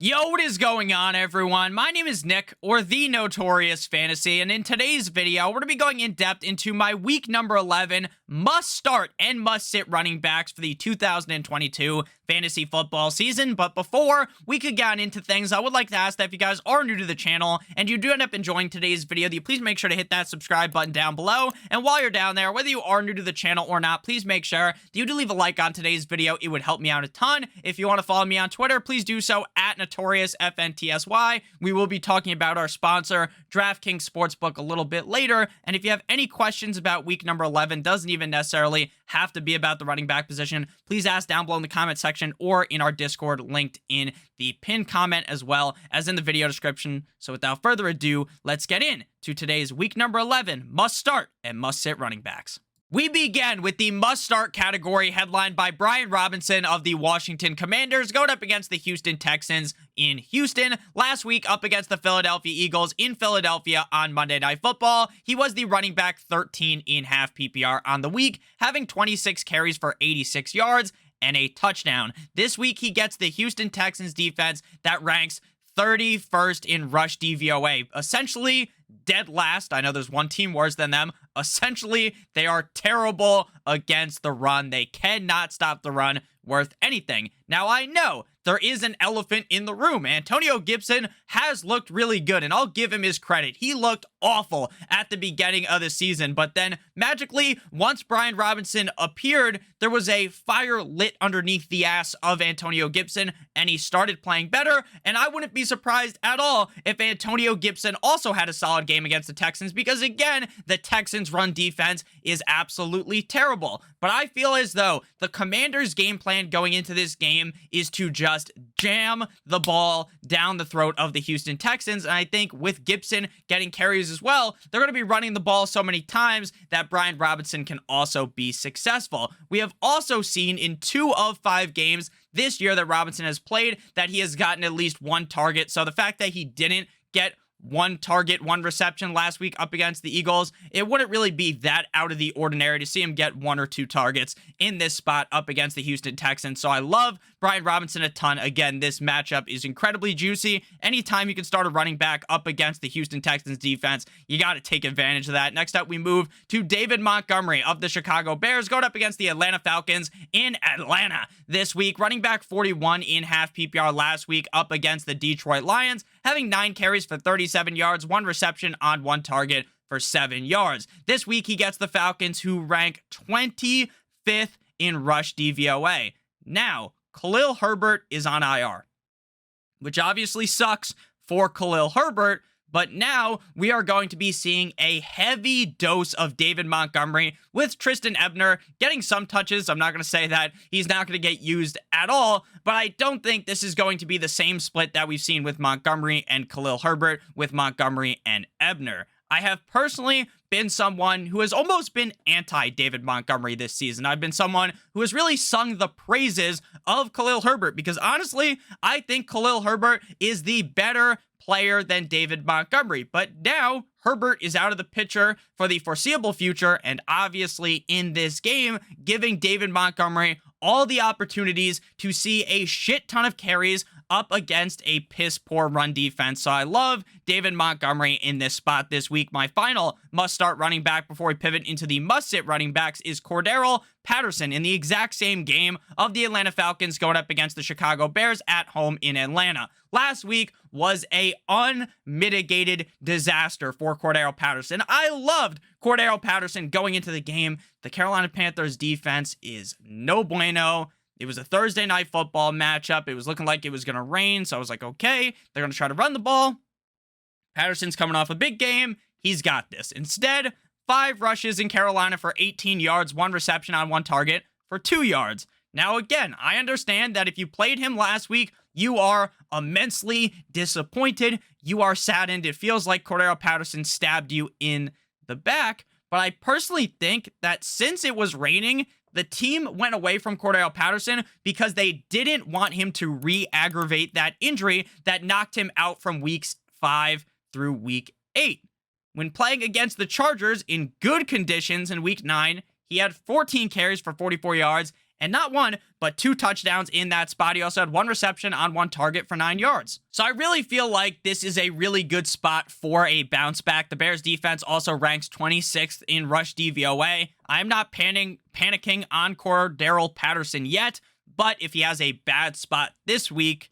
Yo, what is going on, everyone? My name is Nick, or the Notorious Fantasy, and in today's video, we're going to be going in depth into my week number 11 must-start and must-sit running backs for the 2022 fantasy football season. But before we could get into things, I would like to ask that if you guys are new to the channel and you do end up enjoying today's video, that you please make sure to hit that subscribe button down below. And while you're down there, whether you are new to the channel or not, please make sure that you do leave a like on today's video. It would help me out a ton. If you want to follow me on Twitter, please do so at NotoriousFantasy. We will be talking about our sponsor, DraftKings Sportsbook, a little bit later. And if you have any questions about week number 11, doesn't even necessarily have to be about the running back position, please ask down below in the comment section or in our Discord linked in the pinned comment as well as in the video description. So without further ado, let's get in to today's week number 11 must start and must sit running backs. We begin with the must-start category headlined by Brian Robinson of the Washington Commanders going up against the Houston Texans in Houston. Last week up against the Philadelphia Eagles in Philadelphia on Monday Night Football. He was the running back 13 in half PPR on the week, having 26 carries for 86 yards and a touchdown. This week he gets the Houston Texans defense that ranks 31st in rush DVOA. Essentially dead last. I know there's one team worse than them. Essentially, they are terrible against the run. They cannot stop the run worth anything. Now, I know there is an elephant in the room. Antonio Gibson has looked really good, and I'll give him his credit. He looked awful at the beginning of the season, but then magically, once Brian Robinson appeared, there was a fire lit underneath the ass of Antonio Gibson, and he started playing better, and I wouldn't be surprised at all if Antonio Gibson also had a solid game against the Texans, because again, the Texans' run defense is absolutely terrible. But I feel as though the Commanders' game plan going into this game is to just jam the ball down the throat of the Houston Texans. And I think with Gibson getting carries as well, they're going to be running the ball so many times that Brian Robinson can also be successful. We have also seen in 2 of 5 games this year that Robinson has played that he has gotten at least 1 target. So the fact that he didn't get 1 target, 1 reception last week up against the Eagles, it wouldn't really be that out of the ordinary to see him get 1 or 2 targets in this spot up against the Houston Texans. So I love Brian Robinson a ton. Again, this matchup is incredibly juicy. Anytime you can start a running back up against the Houston Texans defense, you got to take advantage of that. Next up, we move to David Montgomery of the Chicago Bears going up against the Atlanta Falcons in Atlanta this week. Running back 41 in half PPR last week up against the Detroit Lions, having 9 carries for 37 yards, 1 reception on 1 target for 7 yards. This week, he gets the Falcons, who rank 25th in rush DVOA. Now, Khalil Herbert is on IR, which obviously sucks for Khalil Herbert, but now we are going to be seeing a heavy dose of David Montgomery with Tristan Ebner getting some touches. I'm not going to say that he's not going to get used at all, but I don't think this is going to be the same split that we've seen with Montgomery and Khalil Herbert with Montgomery and Ebner. I have personally been someone who has almost been anti-David Montgomery this season. I've been someone who has really sung the praises of Khalil Herbert because honestly, I think Khalil Herbert is the better player than David Montgomery. But now Herbert is out of the picture for the foreseeable future, and obviously in this game, giving David Montgomery all the opportunities to see a shit ton of carries up against a piss-poor run defense. So I love David Montgomery in this spot this week. My final must-start running back before we pivot into the must-sit running backs is Cordarrelle Patterson in the exact same game of the Atlanta Falcons going up against the Chicago Bears at home in Atlanta. Last week was a unmitigated disaster for Cordarrelle Patterson. I loved Cordarrelle Patterson going into the game. The Carolina Panthers defense is no bueno. It was a Thursday night football matchup. It was looking like it was going to rain, so I was like, okay, they're going to try to run the ball. Patterson's coming off a big game. He's got this. Instead, 5 rushes in Carolina for 18 yards, 1 reception on 1 target for 2 yards. Now, again, I understand that if you played him last week, you are immensely disappointed. You are saddened. It feels like Cordarrelle Patterson stabbed you in the back. But I personally think that since it was raining, the team went away from Cordarrelle Patterson because they didn't want him to re-aggravate that injury that knocked him out from weeks 5 through week 8. When playing against the Chargers in good conditions in week 9, he had 14 carries for 44 yards and not one, but 2 touchdowns in that spot. He also had 1 reception on 1 target for 9 yards. So I really feel like this is a really good spot for a bounce back. The Bears defense also ranks 26th in rush DVOA. I'm not panicking on Cordarrelle Patterson yet, but if he has a bad spot this week,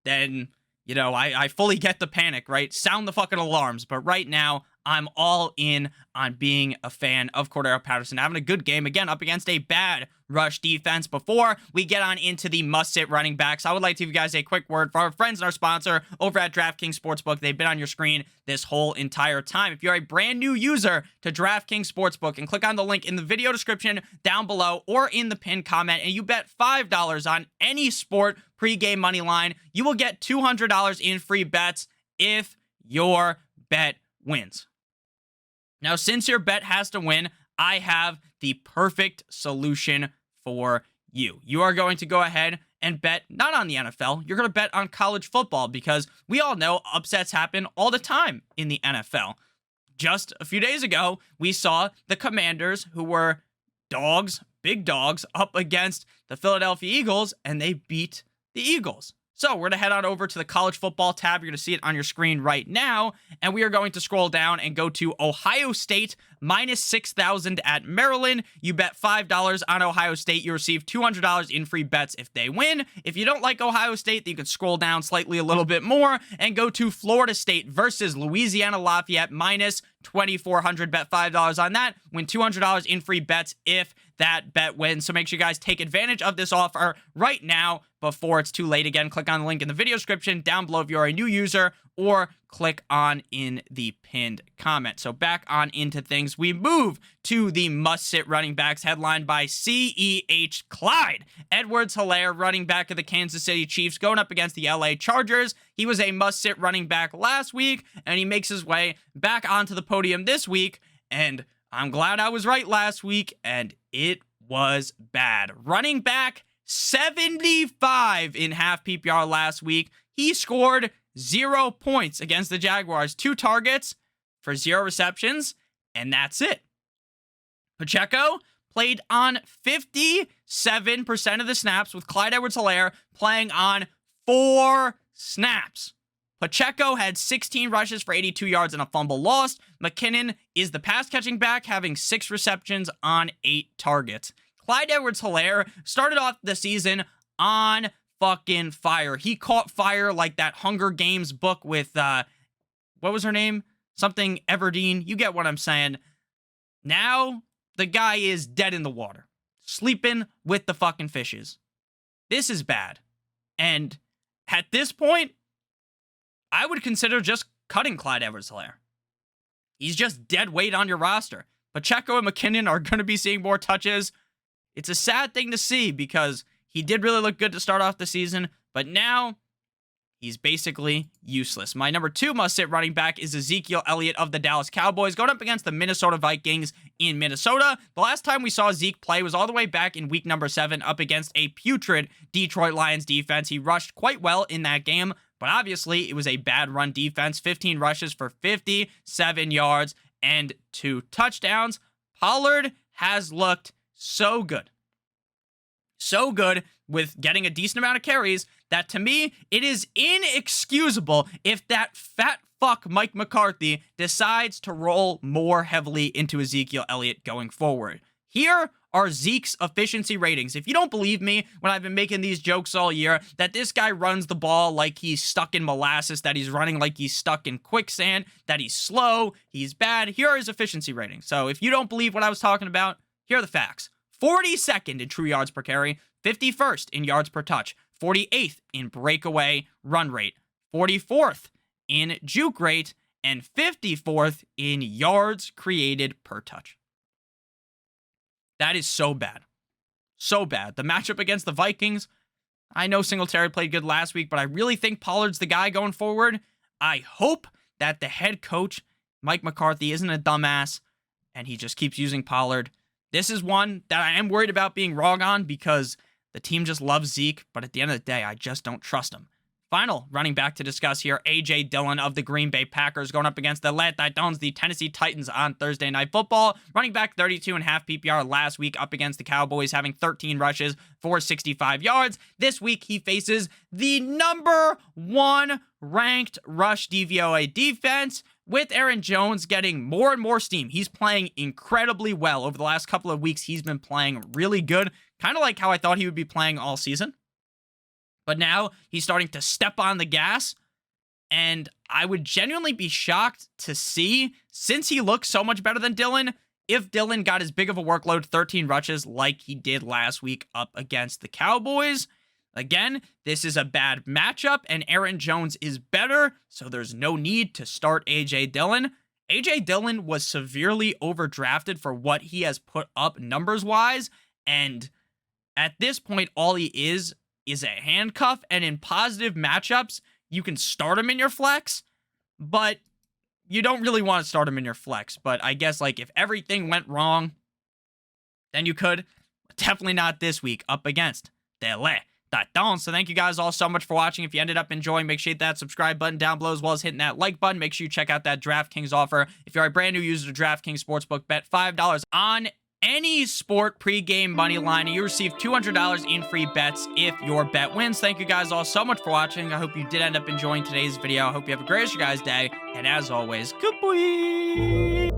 then, you know, I fully get the panic, right? Sound the fucking alarms. But right now, I'm all in on being a fan of Cordarrelle Patterson, having a good game, again, up against a bad rush defense. Before we get on into the must-sit running backs, I would like to give you guys a quick word for our friends and our sponsor over at DraftKings Sportsbook. They've been on your screen this whole entire time. If you're a brand new user to DraftKings Sportsbook, and click on the link in the video description down below or in the pinned comment, and you bet $5 on any sport pregame money line, you will get $200 in free bets if your bet wins. Now, since your bet has to win, I have the perfect solution for you. You are going to go ahead and bet not on the NFL. You're going to bet on college football, because we all know upsets happen all the time in the NFL. Just a few days ago, we saw the Commanders, who were dogs, big dogs, up against the Philadelphia Eagles, and they beat the Eagles. So we're going to head on over to the college football tab. You're going to see it on your screen right now. And we are going to scroll down and go to Ohio State minus 6,000 at Maryland. You bet $5 on Ohio State. You receive $200 in free bets if they win. If you don't like Ohio State, then you can scroll down slightly a little bit more and go to Florida State versus Louisiana Lafayette minus 2,400. Bet $5 on that. Win $200 in free bets if that bet wins. So make sure you guys take advantage of this offer right now before it's too late. Again, click on the link in the video description down below if you're a new user, or click on in the pinned comment. So back on into things. We move to the must-sit running backs, headlined by CEH Clyde Edwards-Helaire, running back of the Kansas City Chiefs, going up against the LA Chargers. He was a must-sit running back last week, and he makes his way back onto the podium this week, and I'm glad I was right last week, and it was bad. Running back 75 in half PPR last week. He scored 0 points against the Jaguars. 2 targets for 0 receptions, and that's it. Pacheco played on 57% of the snaps, with Clyde Edwards-Helaire playing on 4 snaps. Pacheco had 16 rushes for 82 yards and a fumble lost. McKinnon is the pass-catching back, having 6 receptions on 8 targets. Clyde Edwards-Helaire started off the season on fucking fire. He caught fire like that Hunger Games book with, what was her name? Something Everdeen. You get what I'm saying. Now, the guy is dead in the water, sleeping with the fucking fishes. This is bad. And at this point, I would consider just cutting Clyde Edwards-Helaire. He's just dead weight on your roster. Pacheco and McKinnon are going to be seeing more touches. It's a sad thing to see, because he did really look good to start off the season, but now he's basically useless. My number 2 must-sit running back is Ezekiel Elliott of the Dallas Cowboys, going up against the Minnesota Vikings in Minnesota. The last time we saw Zeke play was all the way back in week number 7 up against a putrid Detroit Lions defense. He rushed quite well in that game, but obviously it was a bad run defense. 15 rushes for 57 yards and 2 touchdowns. Pollard has looked so good. So good with getting a decent amount of carries that, to me, it is inexcusable if that fat fuck Mike McCarthy decides to roll more heavily into Ezekiel Elliott going forward. Here are Zeke's efficiency ratings. If you don't believe me when I've been making these jokes all year that this guy runs the ball like he's stuck in molasses, that he's running like he's stuck in quicksand, that he's slow, he's bad, here are his efficiency ratings. So if you don't believe what I was talking about, here are the facts. 42nd in true yards per carry, 51st in yards per touch, 48th in breakaway run rate, 44th in juke rate, and 54th in yards created per touch. That is so bad. So bad. The matchup against the Vikings, I know Singletary played good last week, but I really think Pollard's the guy going forward. I hope that the head coach, Mike McCarthy, isn't a dumbass and he just keeps using Pollard. This is one that I am worried about being wrong on, because the team just loves Zeke, but at the end of the day, I just don't trust him. Final running back to discuss here, A.J. Dillon of the Green Bay Packers going up against the Titans, the Tennessee Titans on Thursday Night Football. Running back 32.5 PPR last week up against the Cowboys, having 13 rushes for 65 yards. This week he faces the number 1 ranked rush DVOA defense, with Aaron Jones getting more and more steam. He's playing incredibly well. Over the last couple of weeks, he's been playing really good, kind of like how I thought he would be playing all season. But now he's starting to step on the gas, and I would genuinely be shocked to see, since he looks so much better than Dillon, if Dillon got as big of a workload, 13 rushes, like he did last week up against the Cowboys. Again, this is a bad matchup, and Aaron Jones is better, so there's no need to start A.J. Dillon. A.J. Dillon was severely overdrafted for what he has put up numbers-wise, and at this point, all he is a handcuff, and in positive matchups, you can start him in your flex, but you don't really want to start him in your flex. But I guess, like, if everything went wrong, then you could. Definitely not this week up against the Titans. So thank you guys all so much for watching. If you ended up enjoying, make sure you hit that subscribe button down below, as well as hitting that like button. Make sure you check out that DraftKings offer. If you're a brand new user to DraftKings Sportsbook, bet $5 on any sport pregame money line, and you receive $200 in free bets if your bet wins. Thank you guys all so much for watching. I hope you did end up enjoying today's video. I hope you have a great rest of your guys' day, and as always, goodbye.